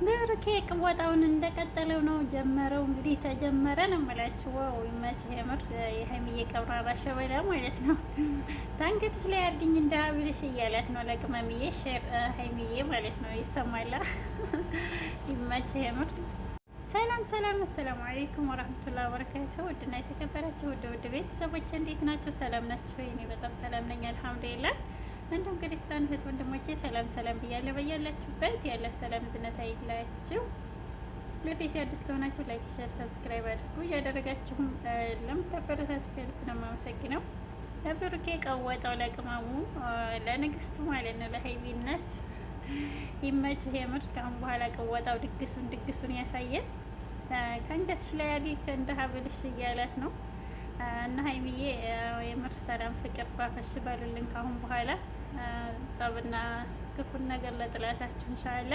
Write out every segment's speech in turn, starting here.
ብሩኬ ቅወጣውን እንደቀጠለው ነው። ጀመረው እንግዲህ ተጀመረ ነው የምላችሁ። ዋው ይመችህ የምር የሀይሚዬ ቀብራራ ሸበላ ማለት ነው። ታንገትሽ ላይ አድኝ እንደ ሀብልሽ እያላት ነው ለቅመምዬ ሀይሚዬ ማለት ነው። ይሰማላ ይመችህ የምር። ሰላም ሰላም፣ አሰላሙ አለይኩም ወራህመቱላሂ ወበረካቱ። ውድና የተከበራችሁ ውድ ቤተሰቦች እንዴት ናቸው? ሰላም ናቸው? እኔ በጣም ሰላም ነኝ አልሐምዱሊላህ። እንዲሁም ክርስቲያን እህት ወንድሞቼ ሰላም ሰላም ብያለሁ። በያላችሁበት ያለ ሰላም ዝነት አይላችሁ። ለቤት አዲስ ከሆናችሁ ላይክ፣ ሼር፣ ሰብስክራይብ አድርጉ። እያደረጋችሁም ለምታበረታቱ ከልብ ነው የማመሰግነው። ለብሩኬ ቀወጣው ለቅመሙ ለንግስቱ ማለት ነው ለሀይሚነት ይመችህ የምር። ካሁን በኋላ ቀወጣው ድግሱን ያሳየን። ከአንገትሽ ላይ ያሊ እንደ ሀብልሽ እያላት ነው እና ሀይሚዬ የምር ሰላም ፍቅር ፋፈሽ በሉልን ካሁን በኋላ ጸብና ክፉን ነገር ለጥላታችሁ እንሻለ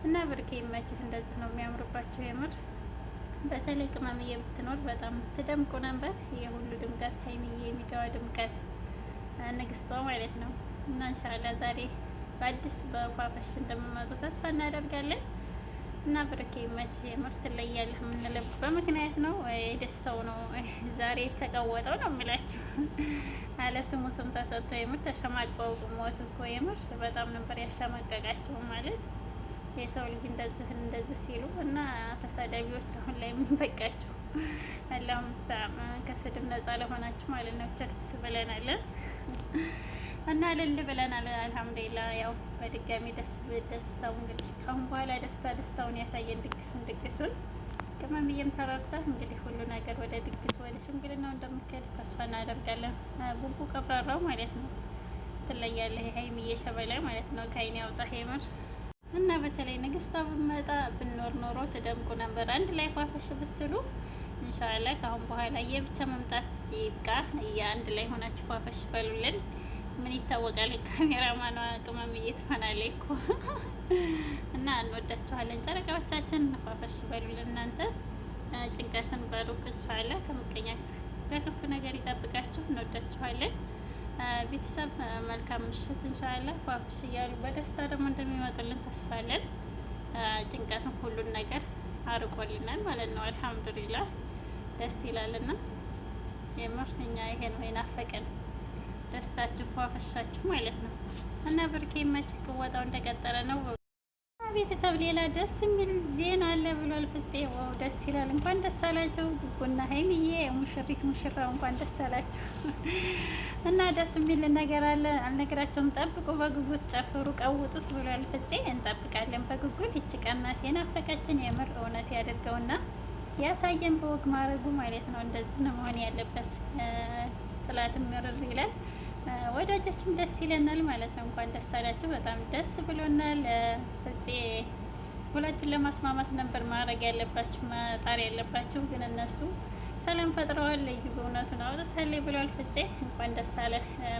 እና ብሩኬ ይመችህ። እንደዚህ ነው የሚያምርባቸው የምር። በተለይ ቅመምዬ ብትኖር በጣም ትደምቁ ነበር። የሁሉ ድምቀት ሀይሚዬ የሚዲያዋ ድምቀት ንግስቷ ማለት ነው እና እንሻላ ዛሬ በአዲስ በፋፈሽ እንደምመጡ ተስፋ እናደርጋለን እና ብሩኬ ይመችህ የምር። ትለያለህ የምንለው በምክንያት ነው። የደስታው ነው ዛሬ የተቀወጠው ነው የምላችሁ። አለ ስሙ ስም ተሰጥቶ የምር ተሸማቀው ሞቱ እኮ የምር በጣም ነበር ያሸማቀቃቸው ማለት የሰው ልጅ እንደዚህ ሲሉ እና ተሳዳቢዎች አሁን ላይ ምን በቃችሁ? አላሁ ሙስተዓን ከስድብ ነጻ ለሆናችሁ ማለት ነው። ቸርስ ብለናል እና ልል ብለናል አልሐምዱሊላህ። ያው በድጋሚ ደስታው እንግዲህ ካሁን በኋላ ደስታውን ያሳየን ድግሱን ቅመምዬም ተረርታ እንግዲህ ሁሉ ነገር ወደ ድግሱ ወደ ሽምግልናው እንደምትሄድ ተስፋ እናደርጋለን። ቡቡ ቀብራራው ማለት ነው ትለያለህ የሀይሚዬ ሸበላ ማለት ነው። ከአይን ያውጣህ የምር እና በተለይ ንግስቷ ብመጣ ብኖር ኖሮ ትደምቁ ነበር። አንድ ላይ ፏፈሽ ብትሉ ኢንሻአላህ ካሁን በኋላ የብቻ መምጣት ይብቃ። አንድ ላይ ሆናችሁ ፏፈሽ በሉልን። ምን ይታወቃል ካሜራማኗ ቅመምዬ ትሆናለች እኮ እና እንወዳችኋለን ጨረቃዎቻችን። ፏፈሽ በሉልን እናንተ ጭንቀትን በሩቅ ኢንሻአላህ ከምቀኛ ከክፉ ነገር ይጠብቃችሁ። እንወዳችኋለን ቤተሰብ። መልካም ምሽት ኢንሻአላህ። ፏፈሽ እያሉ በደስታ ደግሞ እንደሚመጡልን ተስፋለን። ጭንቀትን ሁሉን ነገር አርቆልናል ማለት ነው። አልሐምዱሊላህ ደስ ይላልና የምር እኛ ይሄ ነው የናፈቀን ደስታችሁ ፏፈሻችሁ ማለት ነው እና ብሩኬ ይመችህ። ቅወጣው እንደቀጠለ ነው ቤተሰብ። ሌላ ደስ የሚል ዜና አለ ብሏል ፍፄ። ዋው ደስ ይላል። እንኳን ደስ አላቸው ጉጉና ሀይሚዬ ሙሽራው እንኳን ደስ አላቸው እና ደስ የሚል ነገር አለ። አልነግራቸውም፣ ጠብቁ በጉጉት ጨፍሩ ቀውጡት ብሏል ፍፄ። እንጠብቃለን በጉጉት። ይቺ ቀናት የናፈቀችን የምር እውነት ያደርገውና ያሳየን በወግ ማድረጉ ማለት ነው። እንደዚህ ነው መሆን ያለበት። ጥላትም ምርር ይላል፣ ወዳጆችም ደስ ይለናል ማለት ነው። እንኳን ደስ አላችሁ። በጣም ደስ ብሎናል ፍፄ። ሁላችሁን ለማስማማት ነበር ማድረግ ያለባችሁ መጣር ያለባችሁ፣ ግን እነሱ ሰላም ፈጥረዋል። ልዩ በእውነቱን አውጥታለች ብሏል ፍፄ። እንኳን ደስ አለ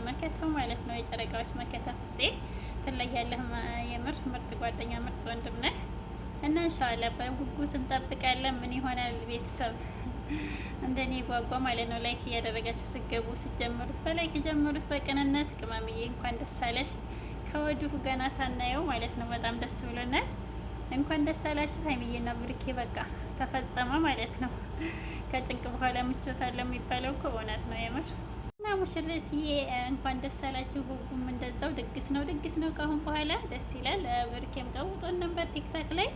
መከታው ማለት ነው። የጨረቃዎች መከታ ፍፄ ትለያለህ የምር። ምርጥ ጓደኛ ምርጥ ወንድም ነህ እና ኢንሻአላህ በጉጉት እንጠብቃለን። ምን ይሆናል ቤተሰብ እንደኔ ጓጓ ማለት ነው። ላይክ እያደረጋችሁ ስገቡ ስጀምሩት በላይክ ጀምሩት በቅንነት። ቅመምዬ እንኳን ደስ አለሽ ከወዲሁ ገና ሳናየው ማለት ነው። በጣም ደስ ብሎናል። እንኳን ደስ አላችሁ ሀይሚዬና ብሩኬ። በቃ ተፈጸመ ማለት ነው። ከጭንቅ በኋላ ምቾት አለ የሚባለው እኮ እውነት ነው የምር እና ሙሽርትዬ እንኳን ደስ አላችሁ። ጉጉም እንደዛው ድግስ ነው ካሁን በኋላ ደስ ይላል። ብሩኬም ቀውጦን ነበር ቲክታክ ላይ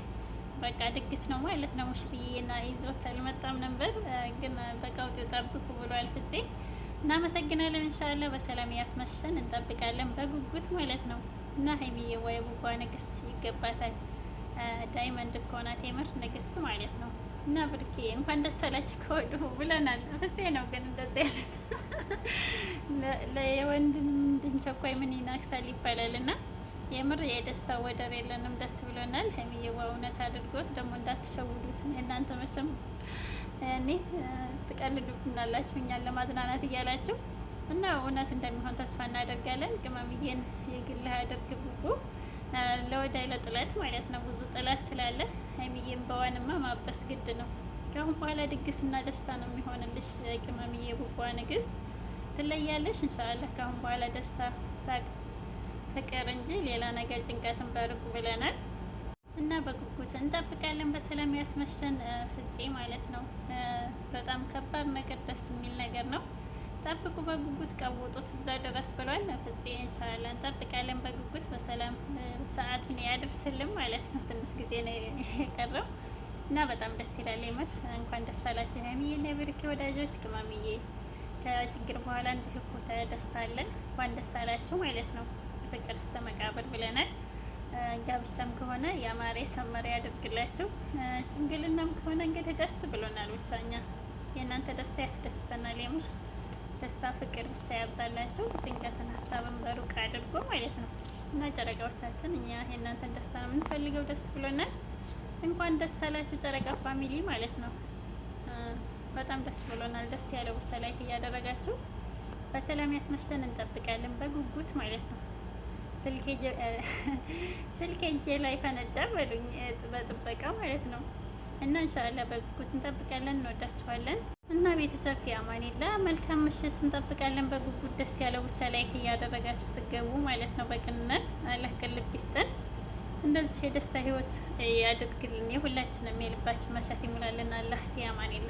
በቃ ድግስ ነው ማለት ነው። ሙሽሪዬና ይዞት አልመጣም ነበር ግን በቀውጤው ጠብቁ ብሏል ፍፄ። እናመሰግናለን። ኢንሻአላህ በሰላም ያስመሸን እንጠብቃለን በጉጉት ማለት ነው እና ሀይሚዬ ወይ ቡባ ንግስት ይገባታል። ዳይመንድ እኮ ናት የምር ንግስት ማለት ነው እና ብሩኬ እንኳን ደስ አላችሁ ከወዲሁ ብለናል። ፍፄ ነው ግን እንደዚህ ያለ ለወንድ እንድንቸኳይ ምን ይናክሳል ይባላል እና የምር የደስታ ወደር የለንም። ደስ ብሎናል። ሀይሚዬ እውነት አድርጎት ደግሞ እንዳትሸውዱት እናንተ መቼም ያኔ ትቀልዱብናላችሁ እኛን ለማዝናናት እያላችሁ እና እውነት እንደሚሆን ተስፋ እናደርጋለን። ቅመምዬን የግልህ አድርግ ቡቡ ለወዳይ ለጥላት ማለት ነው። ብዙ ጥላት ስላለ ሀይሚዬን በዋንማ ማበስ ግድ ነው። ከአሁን በኋላ ድግስና ደስታ ነው የሚሆንልሽ ቅመምዬ ቡቧ ንግስት። ትለያለሽ ኢንሻአላህ። ከአሁን በኋላ ደስታ ሳቅ ፍቅር እንጂ ሌላ ነገር ጭንቀትን በርቁ ብለናል እና በጉጉት እንጠብቃለን። በሰላም ያስመሸን ፍፄ ማለት ነው። በጣም ከባድ ነገር፣ ደስ የሚል ነገር ነው። ጠብቁ በጉጉት ቀውጡት እዛ ድረስ ብሏል ፍፄ። ኢንሻአላህ እንጠብቃለን በጉጉት። በሰላም ሰዓቱን ያድርስልን ማለት ነው። ትንሽ ጊዜ ነው የቀረው እና በጣም ደስ ይላል የምር። እንኳን ደስ አላችሁ ሀይሚዬ እና የብሩኬ ወዳጆች። ቅመምዬ ከችግር በኋላ እንዲህ እኮ ደስታ አለ። እንኳን ደስ አላችሁ ማለት ነው። ፍቅር እስከ መቃብር ብለናል። ጋብቻም ከሆነ ያማረ የሰመረ ያደርግላችሁ። ሽምግልናም ከሆነ እንግዲህ ደስ ብሎናል። ብቻ እኛ የእናንተ ደስታ ያስደስተናል የምር። ደስታ ፍቅር ብቻ ያብዛላችሁ። ጭንቀትን ሀሳብን በሩቅ አድርጎ ማለት ነው። እና ጨረቃዎቻችን እኛ የእናንተን ደስታ ነው የምንፈልገው። ደስ ብሎናል። እንኳን ደስ አላችሁ ጨረቃ ፋሚሊ ማለት ነው። በጣም ደስ ብሎናል። ደስ ያለው ብቻ ላይክ እያደረጋችሁ በሰላም ያስመሽተን እንጠብቃለን በጉጉት ማለት ነው። ስልኬ እጄ ላይ ፈነዳ በሉኝ በጥበቃ ማለት ነው። እና ኢንሻአላህ በጉጉት እንጠብቃለን። እንወዳችኋለን። እና ቤተሰብ ያማኒላ መልካም ምሽት እንጠብቃለን በጉጉት። ደስ ያለው ብቻ ላይክ እያደረጋችሁ ስገቡ ማለት ነው። በቅንነት አላህ ቅልብ ይስጠን። እንደዚህ የደስታ ህይወት ያድርግልን። የሁላችንም የልባችን መሻት ይሙላልን። አላህ ያማኒላ